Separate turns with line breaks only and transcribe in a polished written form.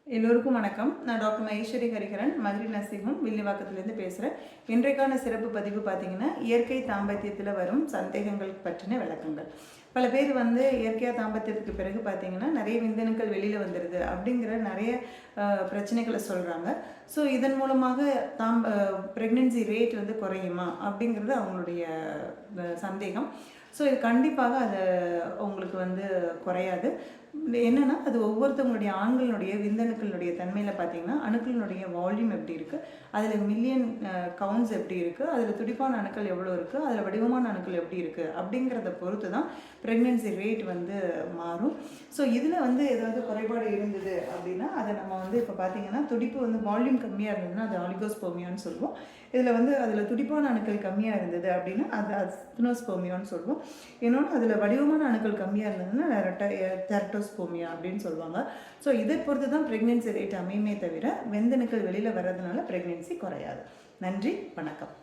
எல்லோருக்கும் வணக்கம். நான் doctor Maheswari Hariharan, Madurai nursing home வில்லிவாக்கத்துலேருந்து பேசுகிறேன். இன்றைக்கான சிறப்பு பதிவு பார்த்தீங்கன்னா, இயற்கை தாம்பத்தியத்தில் வரும் சந்தேகங்கள் பற்றின விளக்கங்கள். பல பேர் இயற்கையாக தாம்பத்தியத்துக்கு பிறகு பார்த்தீங்கன்னா, நிறைய விந்தணுக்கள் வெளியில் வந்துடுது அப்படிங்கிற நிறைய பிரச்சனைகளை சொல்கிறாங்க. ஸோ இதன் மூலமாக ப்ரெக்னென்சி ரேட் குறையுமா அப்படிங்கிறது அவங்களுடைய சந்தேகம். ஸோ இது கண்டிப்பாக அது உங்களுக்கு குறையாது. என்னென்னா, அது ஒவ்வொருத்தவங்களுடைய ஆண்களுடைய விந்தணுக்களுடைய தன்மையில் பார்த்தீங்கன்னா, அணுக்களினுடைய வால்யூம் எப்படி இருக்குது, அதில் மில்லியன் கவுண்ட்ஸ் எப்படி இருக்குது, அதில் துடிப்பான அணுக்கள் எவ்வளோ இருக்குது, அதில் வடிவமான அணுக்கள் எப்படி இருக்குது அப்படிங்கிறத பொறுத்து தான் ப்ரெக்னென்சி ரேட் மாறும். ஸோ இதில் ஏதாவது குறைபாடு இருந்தது அப்படின்னா, அதை நம்ம இப்போ பார்த்தீங்கன்னா, துடிப்பு வால்யூம் கம்மியாக இருந்ததுன்னா அது ஆலிகோஸ்போமியான்னு சொல்லுவோம். இதில் அதில் துடிப்பான அணுக்கள் கம்மியாக இருந்தது அப்படின்னா அது அஸ்தினோஸ்போமியான்னு சொல்லுவோம். இன்னொன்று அதில் வடிவமான அணுக்கள் கம்மியாக இருந்ததுன்னா தெரட்டோஸ்போமியா அப்படின்னு சொல்லுவாங்க. ஸோ இதை பொறுத்து தான் ப்ரெக்னென்சி ரேட் அமையுமே தவிர விந்தணுக்கள் வெளியில் வர்றதுனால ப்ரெக்னென்சி குறையாது. நன்றி, வணக்கம்.